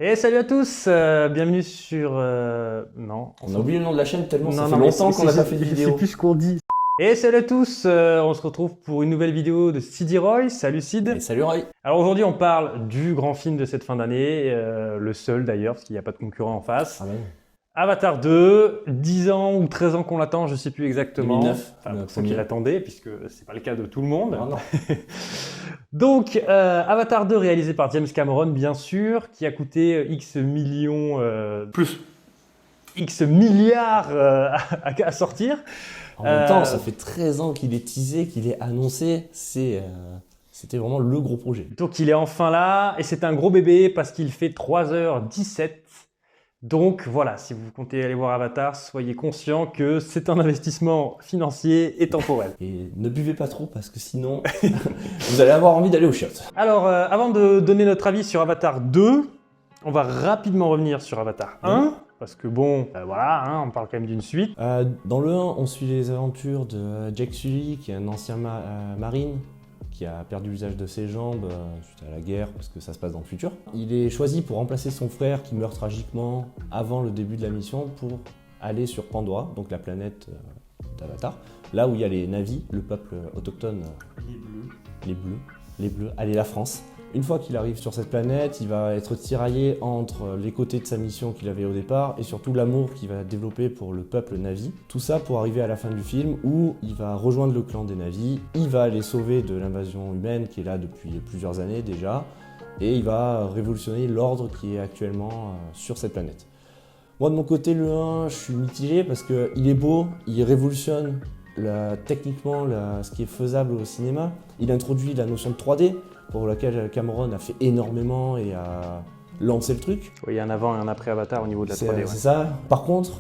Et salut à tous, bienvenue sur... Non. On a oublié le nom de la chaîne tellement ça fait mais longtemps qu'on n'a pas fait de Je sais vidéo. plus ce qu'on dit. Et salut à tous, on se retrouve pour une nouvelle vidéo de Sid Roy. Salut Sid. Et salut Roy. Alors aujourd'hui on parle du grand film de cette fin d'année, le seul d'ailleurs, parce qu'il n'y a pas de concurrent en face. Ah ouais. Avatar 2, 10 ans ou 13 ans qu'on l'attend, je ne sais plus exactement. 2009. Enfin, pour ceux qui l'attendaient, puisque c'est pas le cas de tout le monde. Ah non. Donc, Avatar 2 réalisé par James Cameron, bien sûr, qui a coûté X millions... Plus. X milliards à sortir. En même temps, ça fait 13 ans qu'il est teasé, qu'il est annoncé. C'était vraiment le gros projet. Donc, il est enfin là, et c'est un gros bébé parce qu'il fait 3h17. Donc voilà, si vous comptez aller voir Avatar, soyez conscient que c'est un investissement financier et temporel. Et ne buvez pas trop parce que sinon, vous allez avoir envie d'aller aux chiottes. Alors, avant de donner notre avis sur Avatar 2, on va rapidement revenir sur Avatar 1. Parce que bon, voilà, hein, on parle quand même d'une suite. Dans le 1, on suit les aventures de Jake Sully, qui est un ancien marine, qui a perdu l'usage de ses jambes suite à la guerre, parce que ça se passe dans le futur. Il est choisi pour remplacer son frère qui meurt tragiquement avant le début de la mission pour aller sur Pandora, donc la planète d'Avatar, là où il y a les Na'vi, le peuple autochtone. Les Bleus, allez la France. Une fois qu'il arrive sur cette planète, il va être tiraillé entre les côtés de sa mission qu'il avait au départ et surtout l'amour qu'il va développer pour le peuple Na'vi. Tout ça pour arriver à la fin du film où il va rejoindre le clan des Na'vi, il va les sauver de l'invasion humaine qui est là depuis plusieurs années déjà et il va révolutionner l'ordre qui est actuellement sur cette planète. Moi de mon côté, le 1, je suis mitigé parce qu'il est beau, il révolutionne techniquement ce qui est faisable au cinéma. Il introduit la notion de 3D, pour laquelle Cameron a fait énormément et a lancé le truc. Oui, il y a un avant et un après Avatar au niveau de la 3D. C'est ça. Par contre,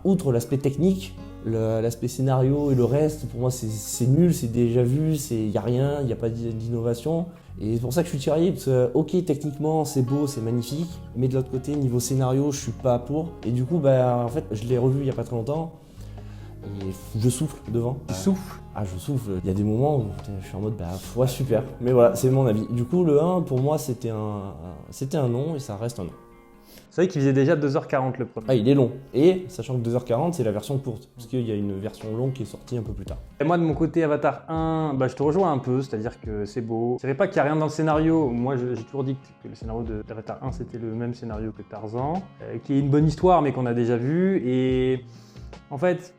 outre l'aspect technique, l'aspect scénario et le reste, pour moi c'est nul, c'est déjà vu, il n'y a rien, il n'y a pas d'innovation. Et c'est pour ça que je suis tiraillé, parce que ok, techniquement c'est beau, c'est magnifique, mais de l'autre côté, niveau scénario, je suis pas pour. Et du coup, en fait, je l'ai revu il n'y a pas très longtemps. Et je souffle devant. Tu souffles? Ah, je souffle. Il y a des moments où je suis en mode, ouais, super. Mais voilà, c'est mon avis. Du coup, le 1, pour moi, c'était un non et ça reste un non. Vous savez qu'il faisait déjà 2h40 le premier. Ah, il est long. Et sachant que 2h40, c'est la version courte. Parce qu'il y a une version longue qui est sortie un peu plus tard. Et moi, de mon côté, Avatar 1, je te rejoins un peu, c'est-à-dire que c'est beau. Je dirais pas qu'il n'y a rien dans le scénario. Moi, j'ai toujours dit que le scénario d'Avatar 1, c'était le même scénario que Tarzan, qui est une bonne histoire, mais qu'on a déjà vu. Et en fait,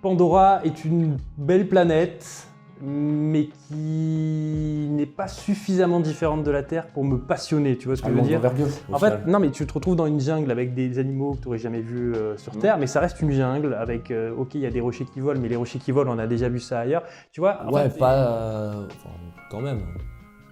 Pandora est une belle planète, mais qui n'est pas suffisamment différente de la Terre pour me passionner, tu vois ce que je veux dire? En fait, non, mais tu te retrouves dans une jungle avec des animaux que tu n'aurais jamais vus sur Terre, mais ça reste une jungle avec, ok, il y a des rochers qui volent, mais les rochers qui volent, on a déjà vu ça ailleurs, tu vois? Ouais, quand même.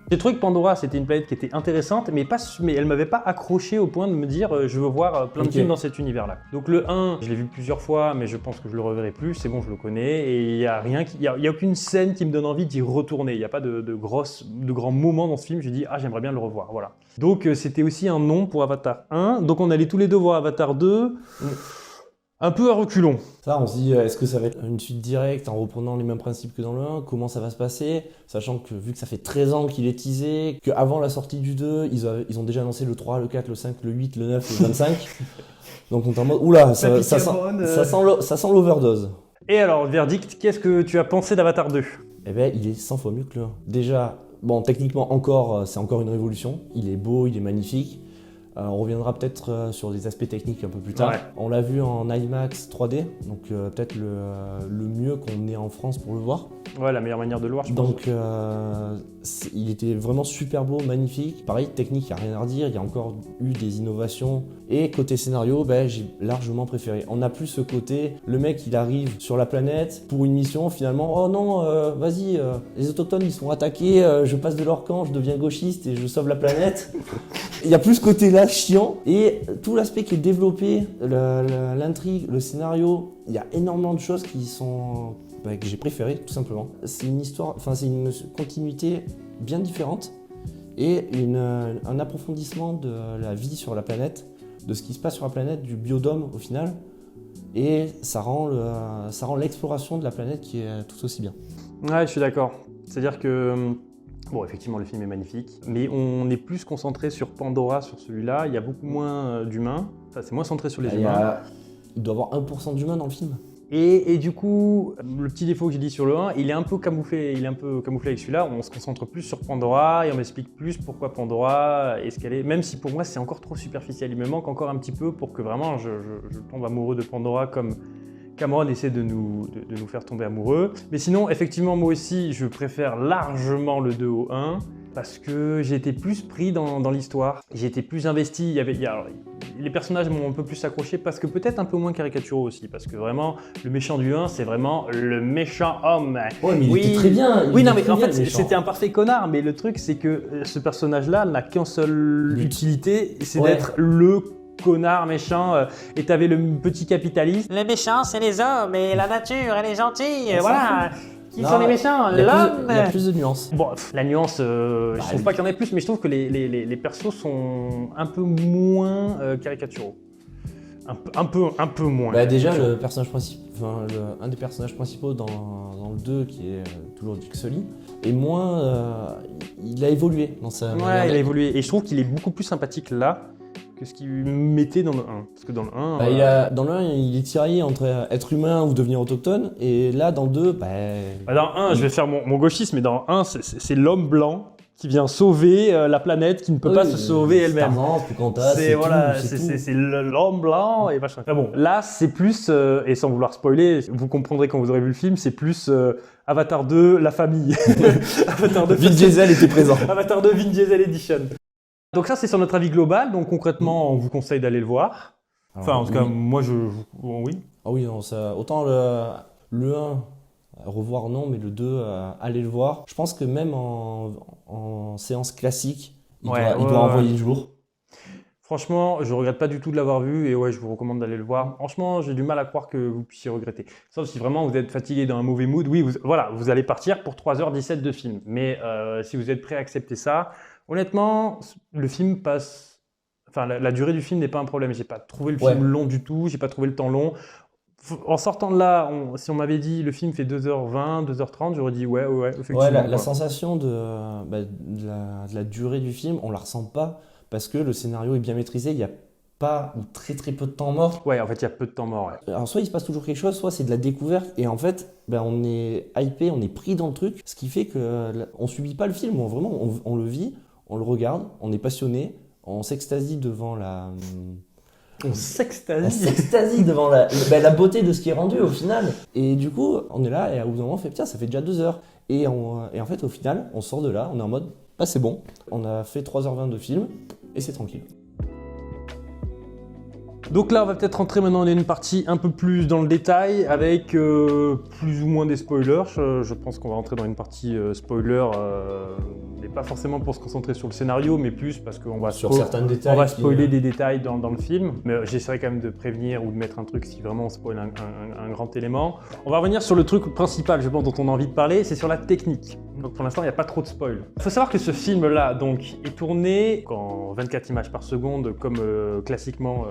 J'ai trouvé que Pandora, c'était une planète qui était intéressante, mais elle ne m'avait pas accroché au point de me dire je veux voir plein de films dans cet univers-là. Donc le 1, je l'ai vu plusieurs fois, mais je pense que je le reverrai plus, c'est bon, je le connais, et il n'y a aucune scène qui me donne envie d'y retourner. Il n'y a pas de grands moments dans ce film, je dis ah, j'aimerais bien le revoir, voilà. Donc c'était aussi un non pour Avatar 1, donc on allait tous les deux voir Avatar 2. Un peu à reculons. Ça, on se dit, est-ce que ça va être une suite directe en reprenant les mêmes principes que dans le 1? Comment ça va se passer? Sachant que vu que ça fait 13 ans qu'il est teasé, qu'avant la sortie du 2, ils ont déjà annoncé le 3, le 4, le 5, le 8, le 9 et le 25. Donc on est en mode, oula, ça sent l'overdose. Et alors, verdict, qu'est-ce que tu as pensé d'Avatar 2? Eh bien, il est 100 fois mieux que le 1. Déjà, bon, techniquement, c'est encore une révolution. Il est beau, il est magnifique. On reviendra peut-être sur des aspects techniques un peu plus tard. Ouais. On l'a vu en IMAX 3D, donc peut-être le mieux qu'on ait en France pour le voir. Ouais, la meilleure manière de le voir, je pense. Donc il était vraiment super beau, magnifique. Pareil, technique, il n'y a rien à redire, il y a encore eu des innovations. Et côté scénario, j'ai largement préféré. On n'a plus ce côté, le mec il arrive sur la planète pour une mission, finalement, oh non, vas-y, les autochtones ils sont attaqués, je passe de leur camp, je deviens gauchiste et je sauve la planète. Il n'y a plus ce côté-là chiant et tout l'aspect qui est développé, l'intrigue, le scénario, il y a énormément de choses qui sont que j'ai préféré tout simplement. C'est une histoire, c'est une continuité bien différente et un approfondissement de la vie sur la planète, de ce qui se passe sur la planète, du biodôme au final, et ça rend l'exploration de la planète qui est tout aussi bien. Ouais, je suis d'accord. C'est-à-dire que Bon, effectivement, le film est magnifique, mais on est plus concentré sur Pandora, sur celui-là. Il y a beaucoup moins d'humains. Enfin, c'est moins centré sur les humains. Il doit y avoir 1% d'humains dans le film. Et du coup, le petit défaut que j'ai dit sur le 1, il est un peu camouflé avec celui-là. On se concentre plus sur Pandora et on m'explique plus pourquoi Pandora et ce qu'elle est. Même si pour moi, c'est encore trop superficiel. Il me manque encore un petit peu pour que vraiment je tombe amoureux de Pandora comme Cameron essaie de nous faire tomber amoureux. Mais sinon, effectivement, moi aussi, je préfère largement le 2 au 1 parce que j'ai été plus pris dans l'histoire. J'ai été plus investi. Alors, les personnages m'ont un peu plus accroché parce que peut-être un peu moins caricaturaux aussi. Parce que vraiment, le méchant du 1, c'est vraiment le méchant homme. Ouais, mais il était très bien. Oui, non, mais en fait, c'était un parfait connard. Mais le truc, c'est que ce personnage-là n'a qu'une seule utilité, c'est d'être le connard méchant, et t'avais le petit capitaliste. Les méchants, c'est les hommes, et la nature, elle est gentille, voilà. Qui sont les méchants? Il y a plus de nuances. Bon, la nuance, je trouve pas qu'il y en ait plus, mais je trouve que les persos sont un peu moins caricaturaux. Un peu moins. Bah déjà, le personnage un des personnages principaux dans le 2, qui est toujours Dick Sully, est moins... il a évolué dans sa manière. Ouais, il a évolué. Et je trouve qu'il est beaucoup plus sympathique là que ce qu'il mettait dans le 1. Parce que dans le 1... dans le 1, il est tiraillé entre être humain ou devenir autochtone. Et là, dans le 2, dans le 1, je vais faire mon gauchisme, mais dans le 1, c'est l'homme blanc qui vient sauver la planète qui ne peut pas se sauver elle-même. C'est l'homme blanc et machin. Ah bon, là, c'est plus, et sans vouloir spoiler, vous comprendrez quand vous aurez vu le film, c'est plus Avatar 2, la famille. Avatar 2, Vin Diesel était présent. Avatar 2, Vin Diesel Edition. Donc ça, c'est sur notre avis global. Donc concrètement, on vous conseille d'aller le voir. Enfin, en tout cas, moi, oui. Ah oui, non, autant le 1, revoir non, mais le 2, aller le voir. Je pense que même en séance classique, il doit envoyer le jour. Franchement, je regrette pas du tout de l'avoir vu et ouais, je vous recommande d'aller le voir. Franchement, j'ai du mal à croire que vous puissiez regretter. Sauf si vraiment vous êtes fatigué dans un mauvais mood. Oui, vous allez partir pour 3h17 de film. Mais si vous êtes prêt à accepter ça, honnêtement, le film passe... Enfin, la durée du film n'est pas un problème. J'ai pas trouvé le film long du tout. J'ai pas trouvé le temps long. En sortant de là, si on m'avait dit le film fait 2h20, 2h30, j'aurais dit ouais, effectivement. Ouais, la sensation de la durée du film, on la ressent pas parce que le scénario est bien maîtrisé. Il n'y a pas ou très peu de temps mort. Ouais, en fait, il y a peu de temps mort. Ouais. Alors, soit il se passe toujours quelque chose, soit c'est de la découverte. Et en fait, on est hypé, on est pris dans le truc. Ce qui fait qu'on subit pas le film. On le vit, on le regarde, on est passionné, on s'extasie devant la... On s'extasie devant la beauté de ce qui est rendu au final. Et du coup, on est là et à bout d'un moment, on fait putain, ça fait déjà 2 heures. Et en fait, au final, on sort de là, on est en mode, c'est bon. On a fait 3h20 de film et c'est tranquille. Donc là, on va peut-être rentrer maintenant dans une partie un peu plus dans le détail avec plus ou moins des spoilers. Je pense qu'on va rentrer dans une partie spoiler, mais pas forcément pour se concentrer sur le scénario, mais plus parce qu'on va, on va spoiler des détails dans le film. Mais j'essaierai quand même de prévenir ou de mettre un truc si vraiment on spoil un grand élément. On va revenir sur le truc principal, je pense, dont on a envie de parler, c'est sur la technique. Donc pour l'instant, il n'y a pas trop de spoil. Il faut savoir que ce film-là donc, est tourné en 24 images par seconde, comme classiquement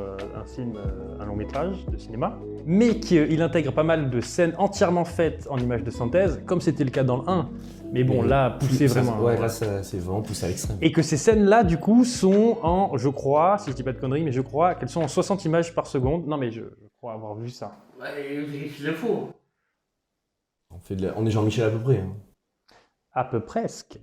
un long métrage de cinéma, mais qu'il intègre pas mal de scènes entièrement faites en images de synthèse, comme c'était le cas dans le 1. Mais bon, là, poussé vraiment. Ouais, là, c'est vraiment poussé à l'extrême. Et que ces scènes-là, du coup, sont en, je crois, si je dis pas de conneries, mais je crois qu'elles sont en 60 images par seconde. Non, mais je crois avoir vu ça. Ouais, je le fous. On est Jean-Michel à peu près. Hein. À peu presque.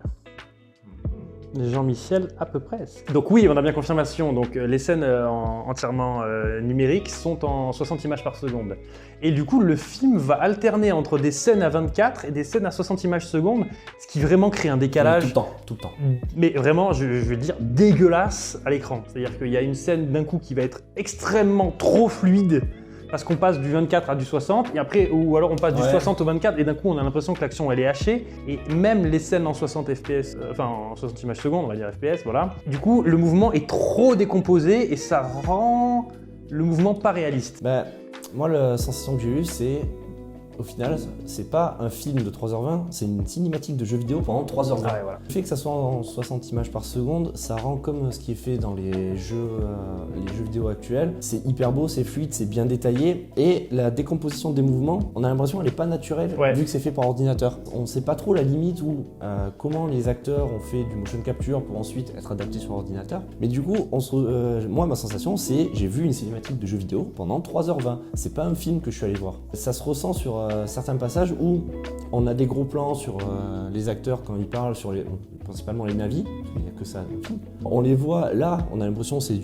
Jean-Michel, à peu près. Donc oui, on a bien confirmation. Donc les scènes entièrement numériques sont en 60 images par seconde. Et du coup, le film va alterner entre des scènes à 24 et des scènes à 60 images seconde, ce qui vraiment crée un décalage. Tout le temps. Mais vraiment, je vais dire, dégueulasse à l'écran. C'est-à-dire qu'il y a une scène d'un coup qui va être extrêmement trop fluide, parce qu'on passe du 24 à du 60, et après, ou alors on passe du 60 au 24, et d'un coup on a l'impression que l'action elle est hachée, et même les scènes en 60 fps, en 60 images secondes, on va dire fps, voilà. Du coup, le mouvement est trop décomposé, et ça rend le mouvement pas réaliste. Moi, la sensation que j'ai eue, c'est, au final, c'est pas un film de 3h20, c'est une cinématique de jeu vidéo pendant 3h20. Ah ouais, voilà. Le fait que ça soit en 60 images par seconde, ça rend comme ce qui est fait dans les jeux vidéo actuels. C'est hyper beau, c'est fluide, c'est bien détaillé. Et la décomposition des mouvements, on a l'impression qu'elle n'est pas naturelle vu que c'est fait par ordinateur. On ne sait pas trop la limite ou comment les acteurs ont fait du motion capture pour ensuite être adaptés sur ordinateur. Mais du coup, moi, ma sensation, c'est j'ai vu une cinématique de jeu vidéo pendant 3h20. C'est pas un film que je suis allé voir. Ça se ressent sur certains passages où on a des gros plans sur les acteurs quand ils parlent, principalement les navis, il n'y a que ça dans le film. On les voit là, on a l'impression que c'est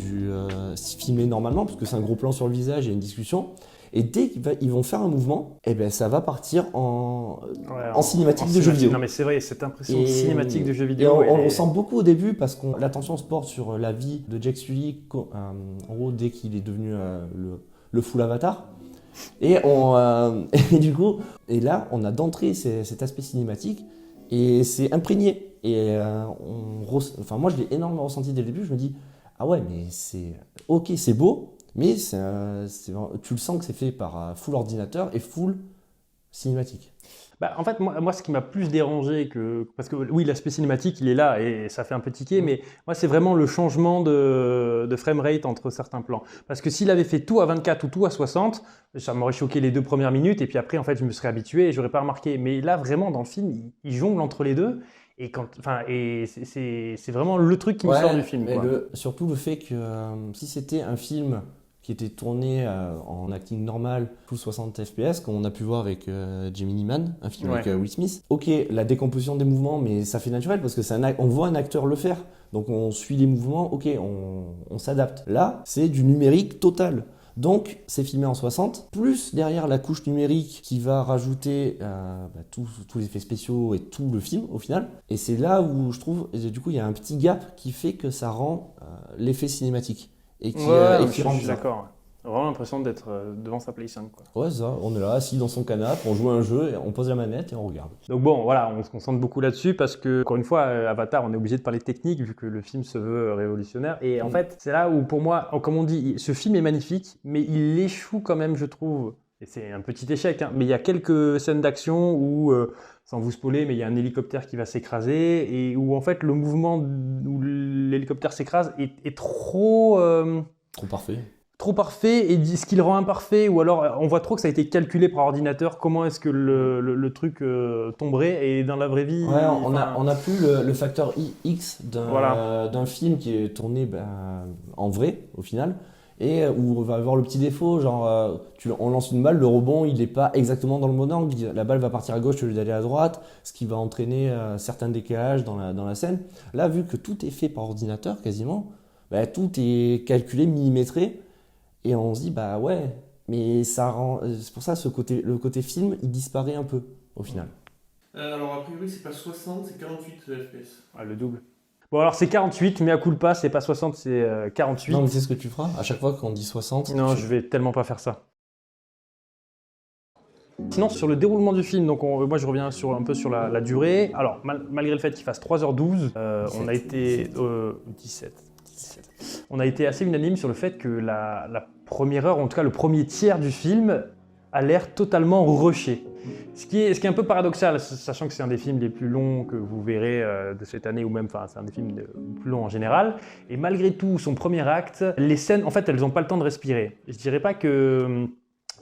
filmé normalement, parce que c'est un gros plan sur le visage et une discussion. Et dès qu'ils vont faire un mouvement, eh ben, ça va partir en cinématique de jeu vidéo. Non mais c'est vrai, cette impression de cinématique de jeu vidéo. On ressent beaucoup au début parce que l'attention se porte sur la vie de Jake Sully, en gros dès qu'il est devenu le full avatar. Et du coup, là, on a d'entrée cet aspect cinématique et c'est imprégné. Et moi, je l'ai énormément ressenti dès le début. Je me dis, ah ouais, mais c'est beau, mais tu le sens que c'est fait par full ordinateur et full cinématique. Bah, en fait, moi, ce qui m'a plus dérangé parce que oui, l'aspect cinématique, il est là et ça fait un peu tiquer, mais moi, c'est vraiment le changement de framerate entre certains plans. Parce que s'il avait fait tout à 24 ou tout à 60, ça m'aurait choqué les 2 premières minutes et puis après, en fait, je me serais habitué et j'aurais pas remarqué. Mais là, vraiment, dans le film, il jongle entre les deux. Et c'est vraiment le truc qui me sort du film. Mais quoi. Surtout le fait que si c'était un film qui était tourné en acting normal, full 60 fps, comme on a pu voir avec Gemini Man, un film avec Will Smith. Ok, la décomposition des mouvements, mais ça fait naturel parce que on voit un acteur le faire. Donc on suit les mouvements, ok, on s'adapte. Là, c'est du numérique total. Donc, c'est filmé en 60, plus derrière la couche numérique qui va rajouter tous les effets spéciaux et tout le film au final. Et c'est là où je trouve, du coup, il y a un petit gap qui fait que ça rend l'effet cinématique. Et qui rend je suis d'accord. Vraiment l'impression d'être devant sa Play 5. Quoi. Ouais, ça, on est là, assis dans son canapé, on joue à un jeu, on pose la manette et on regarde. Donc bon, voilà, on se concentre beaucoup là-dessus parce que, encore une fois, Avatar, on est obligé de parler technique vu que le film se veut révolutionnaire. Et en fait, c'est là où, pour moi, comme on dit, ce film est magnifique, mais il échoue quand même, je trouve. Et c'est un petit échec, hein, mais il y a quelques scènes d'action où, sans vous spoiler, mais il y a un hélicoptère qui va s'écraser et où, en fait, le mouvement où l'hélicoptère s'écrase est trop... Trop parfait. Trop parfait et ce qui le rend imparfait, ou alors on voit trop que ça a été calculé par ordinateur, comment est-ce que le truc tomberait, et dans la vraie vie... Ouais, on a plus le facteur X d'un film qui est tourné en vrai, au final, et où on va avoir le petit défaut, genre on lance une balle, le rebond il n'est pas exactement dans le bon angle, la balle va partir à gauche au lieu d'aller à droite, ce qui va entraîner certains décalages dans la scène. Là, vu que tout est fait par ordinateur quasiment, tout est calculé, millimétré, et on se dit, bah ouais, mais ça rend. C'est pour ça le côté film, il disparaît un peu au final. Alors, a priori, c'est pas 60, c'est 48 FPS. Ah, le double. Bon, alors c'est 48, mais à culpa, c'est pas 60, c'est 48. Non, mais c'est ce que tu feras à chaque fois qu'on dit 60. Non, je vais tellement pas faire ça. Sinon, sur le déroulement du film, donc moi je reviens un peu sur la durée. Alors, malgré le fait qu'il fasse 3h12, on a été 17. On a été assez unanime sur le fait que la première heure, en tout cas le premier tiers du film, a l'air totalement rushé. Ce qui est un peu paradoxal, sachant que c'est un des films les plus longs que vous verrez de cette année, ou même, c'est un des films plus longs en général. Et malgré tout, son premier acte, les scènes, en fait, elles n'ont pas le temps de respirer. Je dirais pas que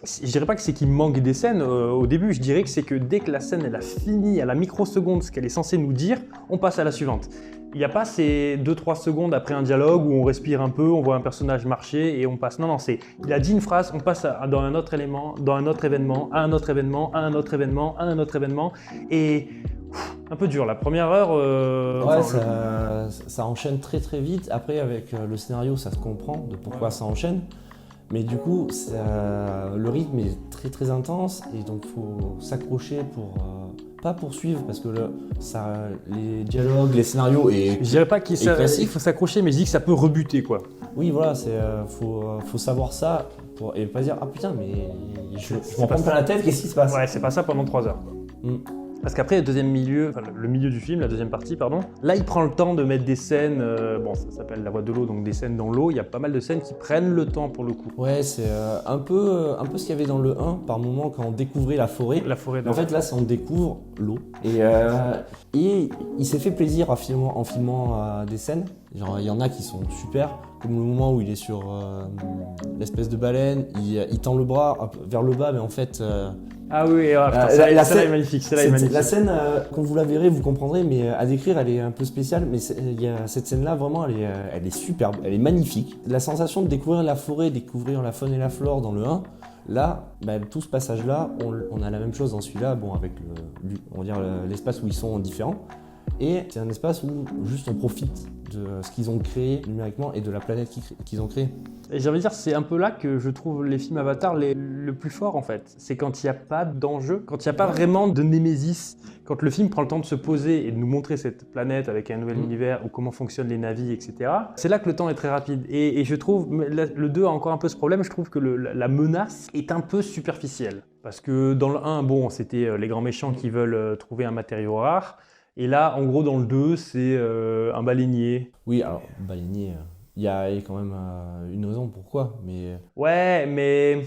c'est qu'il manque des scènes au début, je dirais que c'est que dès que la scène elle a fini à la microseconde ce qu'elle est censée nous dire, on passe à la suivante. Il n'y a pas ces 2-3 secondes après un dialogue où on respire un peu, on voit un personnage marcher et on passe. Non, il a dit une phrase, on passe dans un autre élément, dans un autre événement, à un autre événement, à un autre événement, à un autre événement. Et un peu dur, la première heure... Ouais, ça enchaîne très très vite. Après, avec le scénario, ça se comprend de pourquoi ça enchaîne. Mais du coup, le rythme est très très intense et donc il faut s'accrocher pour pas poursuivre parce que les dialogues, les scénarios et je dirais pas qu'il faut s'accrocher, mais je dis que ça peut rebuter quoi. Oui, voilà, faut savoir ça et pas dire ah putain mais je m'en prends plein la tête, qu'est-ce qui se passe? Ouais, c'est pas ça pendant 3 heures. Parce qu'après, le milieu du film, la deuxième partie, pardon, là, il prend le temps de mettre des scènes, ça s'appelle La Voix de l'eau, donc des scènes dans l'eau. Il y a pas mal de scènes qui prennent le temps pour le coup. Ouais, c'est un peu ce qu'il y avait dans le 1, par moment, quand on découvrait la forêt. La forêt En fait, là, on découvre l'eau. Et il s'est fait plaisir en filmant des scènes. Genre, il y en a qui sont super, comme le moment où il est sur l'espèce de baleine, il tend le bras vers le bas, mais en fait... Ah oui, celle-là est magnifique. La scène, quand vous la verrez, vous comprendrez, mais à décrire, elle est un peu spéciale. Mais il y a cette scène-là, vraiment, elle est superbe, elle est magnifique. La sensation de découvrir la forêt, découvrir la faune et la flore dans le 1, là, tout ce passage-là, on a la même chose dans celui-là, avec on va dire l'espace où ils sont différents. Et c'est un espace où juste on profite de ce qu'ils ont créé numériquement et de la planète qu'ils ont créée. Et j'ai envie de dire, c'est un peu là que je trouve les films Avatar le plus fort en fait. C'est quand il n'y a pas d'enjeu, quand il n'y a pas vraiment de némésis, quand le film prend le temps de se poser et de nous montrer cette planète avec un nouvel univers, ou comment fonctionnent les navis, etc. C'est là que le temps est très rapide. Et je trouve, le 2 a encore un peu ce problème, je trouve que la menace est un peu superficielle. Parce que dans le 1, c'était les grands méchants qui veulent trouver un matériau rare. Et là, en gros, dans le 2, c'est un baleinier. Oui, alors, baleinier, il y a quand même une raison pourquoi, mais... Ouais, mais...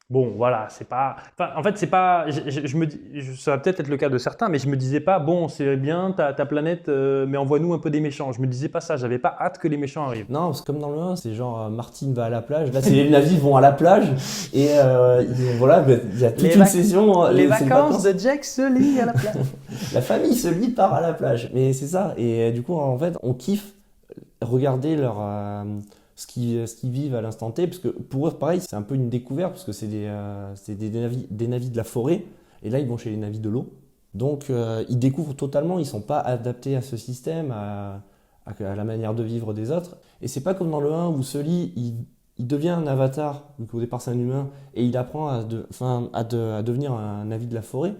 Bon, voilà, c'est pas... Enfin, en fait, c'est pas... Je me dis... Ça va peut-être être le cas de certains, mais je me disais pas, bon, c'est bien ta planète, mais envoie-nous un peu des méchants. Je me disais pas ça, j'avais pas hâte que les méchants arrivent. Non, c'est comme dans le 1, c'est genre Martine va à la plage. Là, c'est les navis vont à la plage, et voilà, il y a toute une saison... Les vacances de Jack Sully à la plage. La famille Sully part à la plage. Mais c'est ça, et du coup, en fait, on kiffe regarder ce qu'ils vivent à l'instant T, parce que pour eux, pareil, c'est un peu une découverte, parce que c'est des navis de la forêt, et là, ils vont chez les navis de l'eau. Donc, ils découvrent totalement, ils ne sont pas adaptés à ce système, à la manière de vivre des autres. Et c'est pas comme dans le 1 où Sully, il devient un avatar, donc au départ c'est un humain, et il apprend à devenir un navi de la forêt.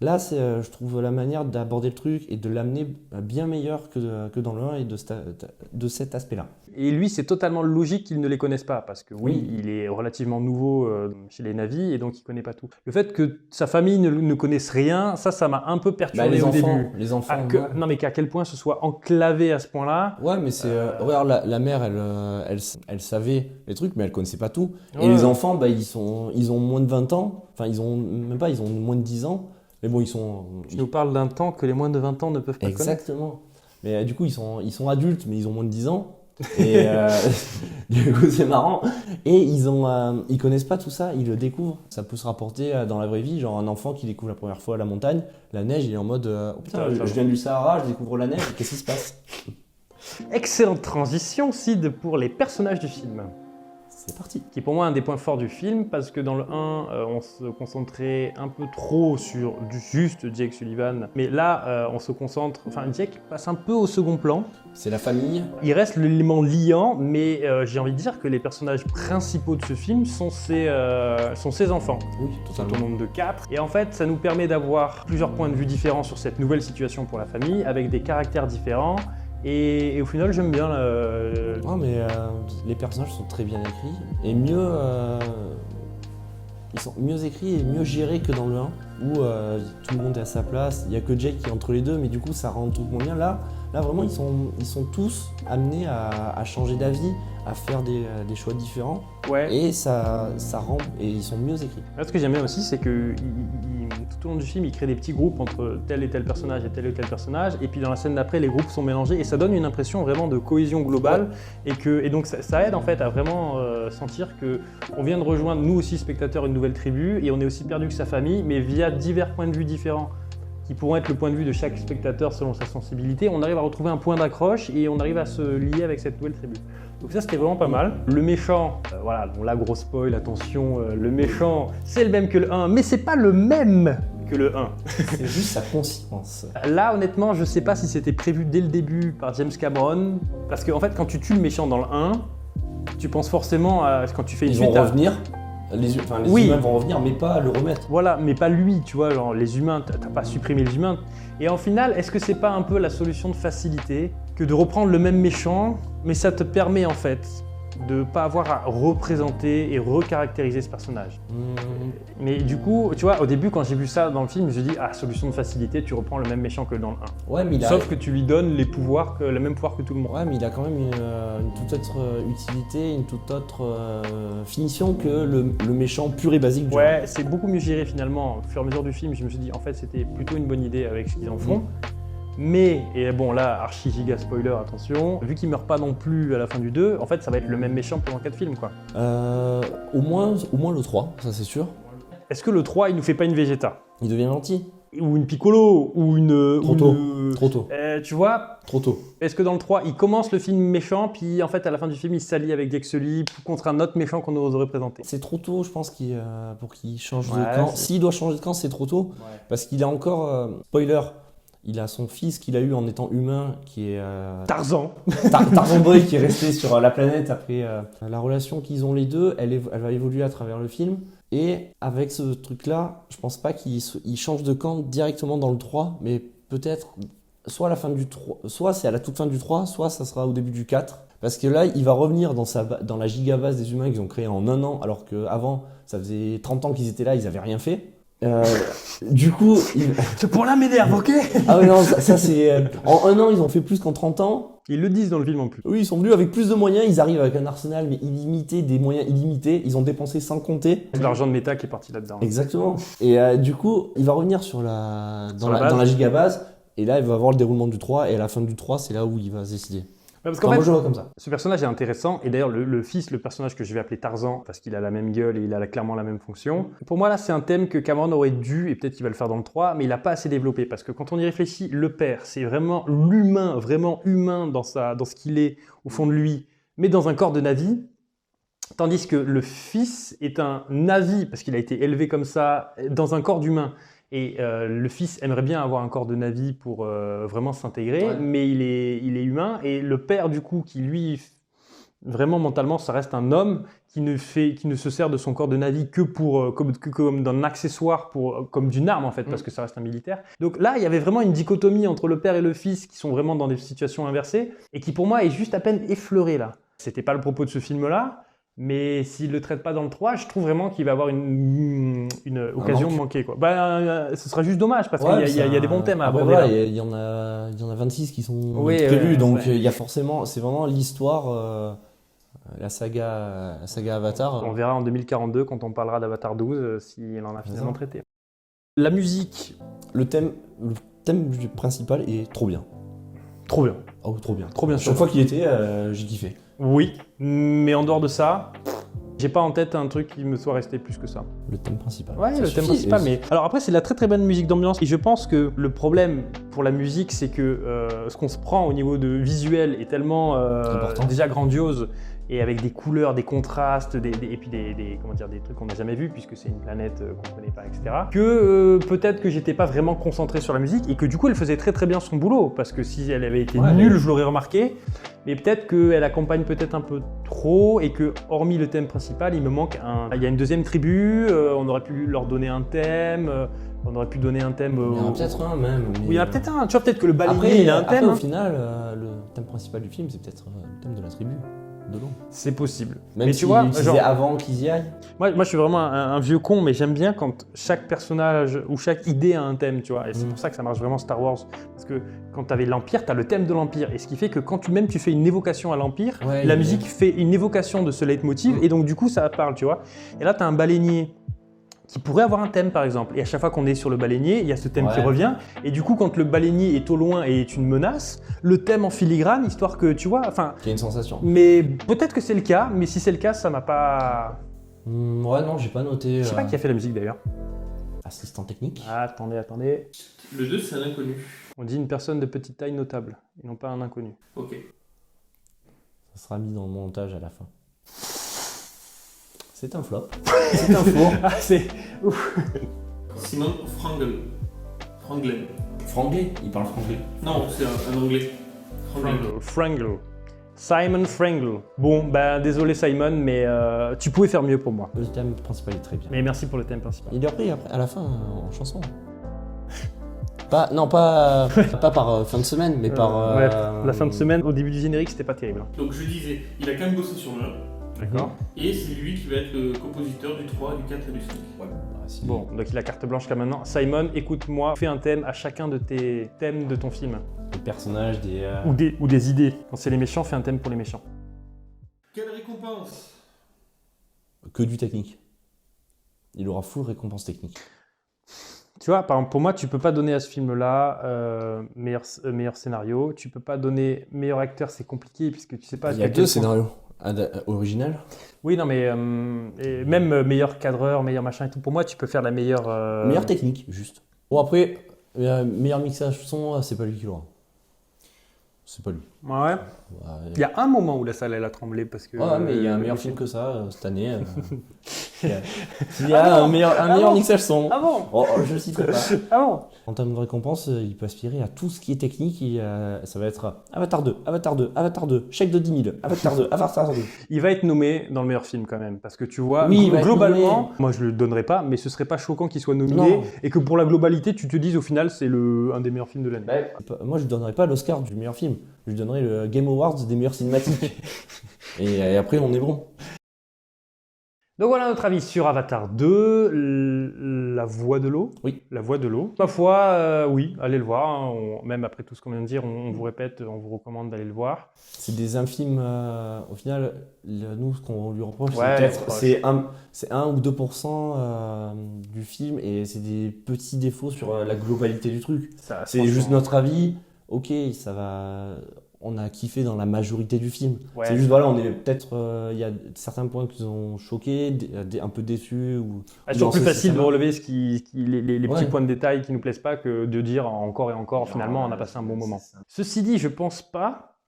Là, je trouve la manière d'aborder le truc et de l'amener bien meilleur que dans le 1 et de cet aspect-là. Et lui, c'est totalement logique qu'il ne les connaisse pas, parce que oui, Oui. il est relativement nouveau chez les navis, et donc il ne connaît pas tout. Le fait que sa famille ne connaisse rien, ça m'a un peu perturbé début. Les enfants, Non, mais qu'à quel point ce soit enclavé à ce point-là. Ouais, mais c'est... regarde, la mère, elle savait les trucs, mais elle connaissait pas tout. Ouais. Et les enfants, ils ont moins de 20 ans. Enfin, ils ont moins de 10 ans. Mais bon, ils sont... Tu nous parles d'un temps que les moins de 20 ans ne peuvent pas connaître. Exactement. Mais du coup, ils sont adultes, mais ils ont moins de 10 ans. Et du coup, c'est marrant. Et ils connaissent pas tout ça, ils le découvrent. Ça peut se rapporter dans la vraie vie, genre un enfant qui découvre la première fois la montagne, la neige, il est en mode oh putain, je viens du Sahara, je découvre la neige, qu'est-ce qui se passe? Excellente transition, Sid, pour les personnages du film. C'est parti. Qui est pour moi un des points forts du film, parce que dans le 1, on se concentrait un peu trop sur juste Jake Sullivan. Mais là, on se concentre... Enfin, Jake passe un peu au second plan. C'est la famille. Il reste l'élément liant, mais j'ai envie de dire que les personnages principaux de ce film sont ses enfants. Oui, Au totalement. nombre de 4. Et en fait, ça nous permet d'avoir plusieurs points de vue différents sur cette nouvelle situation pour la famille, avec des caractères différents. Et au final, j'aime bien Non, mais les personnages sont très bien écrits et ils sont mieux écrits et mieux gérés que dans le 1 où tout le monde est à sa place. Il n'y a que Jake qui est entre les deux, mais du coup, ça rend tout le monde bien. Là vraiment, ils sont tous amenés à changer d'avis, à faire des choix différents. Ouais. Et ça rend... Et ils sont mieux écrits. Là, ce que j'aime bien aussi, c'est que tout au long du film, il crée des petits groupes entre tel et tel personnage et tel et tel personnage, et puis dans la scène d'après, les groupes sont mélangés, et ça donne une impression vraiment de cohésion globale, et donc ça aide en fait à vraiment sentir qu'on vient de rejoindre, nous aussi spectateurs, une nouvelle tribu, et on est aussi perdu que sa famille, mais via divers points de vue différents, qui pourront être le point de vue de chaque spectateur selon sa sensibilité. On arrive à retrouver un point d'accroche, et on arrive à se lier avec cette nouvelle tribu. Donc ça, c'était vraiment pas mal. Le méchant, voilà, bon là, gros spoil, attention, le méchant, c'est le même que le 1, mais c'est pas le même que le 1. C'est juste sa conscience. Là, honnêtement, je sais pas si c'était prévu dès le début par James Cameron, parce qu'en fait, quand tu tues le méchant dans le 1, tu penses forcément à... Quand tu fais une Ils suite vont revenir. Les humains vont revenir, mais pas le remettre. Voilà, mais pas lui, tu vois, genre les humains, t'as pas supprimé les humains. Et en final, est-ce que c'est pas un peu la solution de facilité que de reprendre le même méchant, mais ça te permet en fait de pas avoir à représenter et recaractériser ce personnage. Mais du coup, tu vois, au début, quand j'ai vu ça dans le film, je me dis, ah, solution de facilité, tu reprends le même méchant que dans le 1. Ouais, mais Sauf que tu lui donnes les pouvoirs, le même pouvoir que tout le monde. Ouais, mais il a quand même une toute autre utilité, une toute autre finition que le méchant pur et basique du Ouais, c'est beaucoup mieux géré finalement. Au fur et à mesure du film, je me suis dit, en fait, c'était plutôt une bonne idée avec ce qu'ils en font. Mais, et bon là, archi giga spoiler, attention, vu qu'il meurt pas non plus à la fin du 2, en fait ça va être le même méchant pendant 4 films quoi. Au moins le 3, ça c'est sûr. Est-ce que le 3 il nous fait pas une Vegeta? Il devient gentil. Ou une Piccolo? Ou une... Trop tôt. Tu vois? Trop tôt. Est-ce que dans le 3, il commence le film méchant, puis en fait à la fin du film il s'allie avec Dexely contre un autre méchant qu'on aurait présenté? C'est trop tôt, je pense, pour qu'il change Ouais, de camp. S'il doit changer de camp, c'est trop tôt. Ouais. Parce qu'il a encore... spoiler, il a son fils qu'il a eu en étant humain, qui est... Tarzan. Tarzan Boy, qui est resté sur la planète après la relation qu'ils ont les deux, elle va évoluer à travers le film. Et avec ce truc-là, je pense pas qu'il change de camp directement dans le 3, mais peut-être soit à la fin du 3, soit c'est à la toute fin du 3, soit ça sera au début du 4. Parce que là, il va revenir dans la gigabase des humains qu'ils ont créé en un an, alors qu'avant, ça faisait 30 ans qu'ils étaient là, ils avaient rien fait. Du coup, Ce point-là m'énerve, ok? ah ouais, non, ça c'est... en un an, ils ont fait plus qu'en 30 ans. Ils le disent dans le film en plus. Oui, ils sont venus avec plus de moyens, ils arrivent avec un arsenal mais illimité, des moyens illimités, ils ont dépensé sans compter. C'est l'argent de méta qui est parti là-dedans. Exactement. Et du coup, il va revenir dans la gigabase, et là, il va avoir le déroulement du 3, et à la fin du 3, c'est là où il va se décider. Parce qu'en Enfin, moi, fait, je le vois comme ça. ce personnage est intéressant, et d'ailleurs le fils, le personnage que je vais appeler Tarzan, parce qu'il a la même gueule et il a clairement la même fonction. Pour moi là c'est un thème que Cameron aurait dû, et peut-être qu'il va le faire dans le 3, mais il n'a pas assez développé, parce que quand on y réfléchit, le père c'est vraiment l'humain, vraiment humain dans ce qu'il est au fond de lui, mais dans un corps de Na'vi, tandis que le fils est un Na'vi, parce qu'il a été élevé comme ça, dans un corps d'humain. Et le fils aimerait bien avoir un corps de Na'vi pour vraiment s'intégrer, Ouais. mais il est humain. Et le père, du coup, qui lui, vraiment mentalement, ça reste un homme qui ne se sert de son corps de Na'vi que comme d'un accessoire, comme d'une arme en fait, parce que ça reste un militaire. Donc là, il y avait vraiment une dichotomie entre le père et le fils qui sont vraiment dans des situations inversées et qui pour moi est juste à peine effleurée là. C'était pas le propos de ce film-là. Mais s'il ne le traite pas dans le 3, je trouve vraiment qu'il va avoir une occasion manquée. Quoi. Ce serait juste dommage parce qu'il y a des bons thèmes à aborder. Voilà, là. il y en a 26 qui sont Oui, prévus, donc ouais. il y a forcément, c'est vraiment l'histoire, la saga Avatar. On verra en 2042 quand on parlera d'Avatar 12 s'il en a finalement ça. traité. La musique, Le thème principal est trop bien. trop bien. Oh, trop bien. Trop bien. Chaque fois qu'il était, j'ai kiffé. Oui, mais en dehors de ça, j'ai pas en tête un truc qui me soit resté plus que ça. Le thème principal. Ouais, Ça le thème suffit. principal, mais... Alors après, c'est de la très très bonne musique d'ambiance. Et je pense que le problème pour la musique, c'est que ce qu'on se prend au niveau de visuel est tellement Important. déjà grandiose, et avec des couleurs, des contrastes, et puis comment dire, des trucs qu'on n'a jamais vus, puisque c'est une planète qu'on ne connaît pas, etc. Que peut-être que j'étais pas vraiment concentré sur la musique, et que du coup, elle faisait très très bien son boulot, parce que si elle avait été nulle, je l'aurais remarqué. Mais peut-être qu'elle accompagne peut-être un peu trop, et que hormis le thème principal, il me manque il y a une deuxième tribu, on aurait pu leur donner un thème, on aurait pu donner un thème... Il y en a peut-être un même. Mais... Oui, il y en a peut-être un. Tu vois, peut-être que le baleinier, Après, il a un thème. au hein. final, le thème principal du film, c'est peut-être le thème de la tribu, de l'eau. C'est possible. Même mais si tu vois, utilisé genre, avant qu'ils y aillent. moi, je suis vraiment un vieux con, mais j'aime bien quand chaque personnage ou chaque idée a un thème, tu vois. Et c'est pour ça que ça marche vraiment Star Wars. Parce que quand tu avais l'Empire, tu as le thème de l'Empire. Et ce qui fait que quand tu fais une évocation à l'Empire, Ouais, la musique fait une évocation de ce leitmotiv. Et donc, du coup, ça parle, tu vois. Et là, tu as un baleinier qui pourrait avoir un thème, par exemple. Et à chaque fois qu'on est sur le baleinier, il y a ce thème qui revient. Et du coup, quand le baleinier est au loin et est une menace, le thème en filigrane, histoire que, tu vois, enfin... Qui a une sensation. Mais peut-être que c'est le cas, mais si c'est le cas, ça m'a pas... Ouais, non, j'ai pas noté. Je sais pas qui a fait la musique d'ailleurs. Assistant technique. Ah, attendez. Le 2, c'est un inconnu. On dit une personne de petite taille notable, et non pas un inconnu. Ok. Ça sera mis dans le montage à la fin. C'est un flop. C'est un four. Ah, c'est... Simon Franglen. Franglais, il parle franglais. Non, c'est un anglais. Frangle. Simon Frangle. Bon, ben désolé Simon, mais tu pouvais faire mieux pour moi. Le thème principal est très bien. Mais merci pour le thème principal. Il est repris après, à la fin en chanson. Pas par fin de semaine, mais par... Ouais, la fin de semaine, au début du générique, c'était pas terrible. Donc je disais, il a quand même bossé sur le 1. D'accord. Et c'est lui qui va être le compositeur du 3, du 4 et du 5. Bon, donc il a carte blanche jusqu'à maintenant. Simon, écoute-moi, fais un thème à chacun de tes thèmes de ton film. Des personnages, Ou des idées. Quand c'est les méchants, fais un thème pour les méchants. Quelle récompense? Que du technique. Il aura full récompense technique. Tu vois, par exemple, pour moi, tu peux pas donner à ce film-là meilleur scénario. Tu peux pas donner meilleur acteur, c'est compliqué puisque tu sais pas. Il y a 2 scénarios. Original. Oui, non, mais et même meilleur cadreur, meilleur machin et tout. Pour moi, tu peux faire la meilleure. Meilleure technique, juste. Bon, après, meilleur mixage son, c'est pas lui qui l'aura. C'est pas lui. Ouais. Il y a un moment où la salle elle a tremblé parce que. Ouais, mais il y a un meilleur film que ça cette année. Il y a un meilleur mixage son. Ah bon? Oh, je le citerai pas. Ah bon? En termes de récompense, il peut aspirer à tout ce qui est technique. Et, ça va être Avatar 2, Avatar 2, Avatar 2, chèque de 10 000, Avatar 2, Avatar 2. Il va être nommé dans le meilleur film quand même parce que tu vois, Oui, il va être globalement, nommé. moi je le donnerais pas, mais ce serait pas choquant qu'il soit nominé Non. et que pour la globalité, tu te dises au final c'est un des meilleurs films de l'année. Moi, je ne donnerais pas l'Oscar du meilleur film. Je lui donnerais le Game Awards des meilleures cinématiques. et après, on est bon. Donc voilà notre avis sur Avatar 2, La Voix de l'eau. Oui. La Voix de l'eau. Ma foi, oui, allez le voir. Hein. Même après tout ce qu'on vient de dire, on vous répète, on vous recommande d'aller le voir. C'est des infimes. Au final, nous, ce qu'on lui reproche, Ouais, c'est 1 ou 2% du film et c'est des petits défauts sur la globalité du truc. Ça, C'est juste notre avis. Ok, ça va. On a kiffé dans la majorité du film. Ouais. C'est juste, voilà, on est peut-être. Il y a certains points qui nous ont choqués, un peu déçus. Ou, C'est toujours dans plus ce facile de système-là. relever les petits Ouais. points de détail qui nous plaisent pas que de dire encore et encore, finalement, on a passé un bon moment. Ceci dit, je pense pas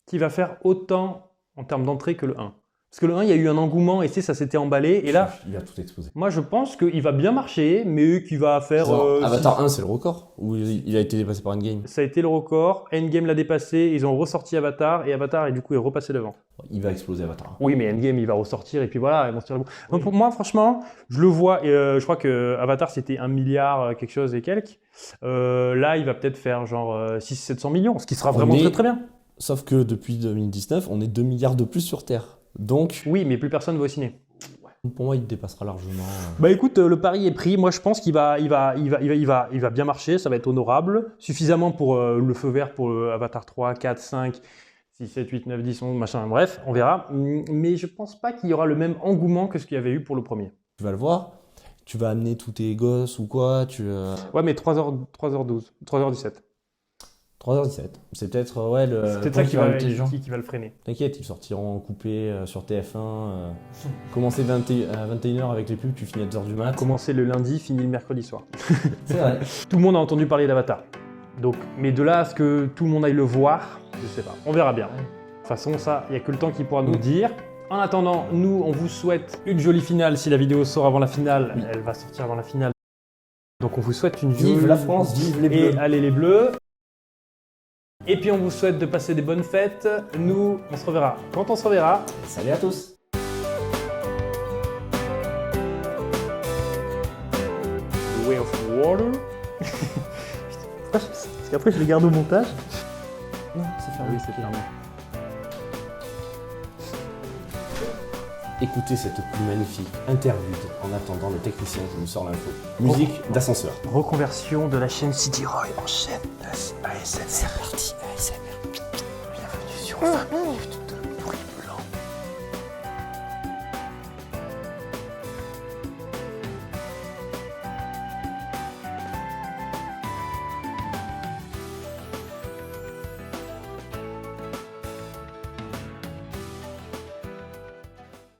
qu'il va faire autant en termes d'entrée que le 1. Parce que le 1, il y a eu un engouement et ça s'était emballé. Et là, Il a tout explosé. moi, je pense qu'il va bien marcher, mais qu'il va faire... Genre, Avatar 1, c'est le record. Ou il a été dépassé par Endgame. Ça a été le record. Endgame l'a dépassé. Ils ont ressorti Avatar et Avatar, et du coup, est repassé devant. Il va exploser Avatar. Oui, mais Endgame, il va ressortir et puis voilà, ils vont se tirer le bout. Donc pour moi, franchement, je le vois. Et je crois que Avatar, c'était 1 milliard, quelque chose et quelques. Là, il va peut-être faire genre 600-700 millions, ce qui sera vraiment très très bien. Sauf que depuis 2019, on est 2 milliards de plus sur Terre. Donc, Oui, mais plus personne va au ciné. pour moi, il dépassera largement. Bah écoute, le pari est pris. Moi, je pense qu'il va bien marcher. Ça va être honorable. Suffisamment pour le feu vert pour Avatar 3, 4, 5, 6, 7, 8, 9, 10, 11, machin, bref, on verra. Mais je pense pas qu'il y aura le même engouement que ce qu'il y avait eu pour le premier. Tu vas le voir, tu vas amener tous tes gosses ou quoi, Ouais, mais 3h12, 3h17. 3h17. C'est peut-être le. C'est peut-être point ça qui va intelligent. qui va le freiner. T'inquiète, ils sortiront en coupé sur TF1. Commencer à 21h avec les pubs, tu finis à 2h du mat. Commencer le lundi, finir le mercredi soir. C'est vrai. Tout le monde a entendu parler d'Avatar. Donc, mais de là à ce que tout le monde aille le voir, je sais pas. On verra bien. De toute façon, ça, il n'y a que le temps qui pourra nous le dire. En attendant, nous, on vous souhaite une jolie finale. Si la vidéo sort avant la finale, elle va sortir avant la finale. Donc, on vous souhaite une jolie... Vive la France, vive les Bleus. Et allez les Bleus. Et puis, on vous souhaite de passer des bonnes fêtes. Nous, on se reverra quand on se reverra. Salut à tous. The Way of Water. Parce qu'après, je les garde au montage. Non, c'est fermé. Oui, c'est fermé. Écoutez cette magnifique interlude en attendant le technicien qui nous sort l'info. Musique d'ascenseur. Reconversion de la chaîne CD Roy en chaîne ASMR. C'est parti, ASMR. Bienvenue sur 20 minutes de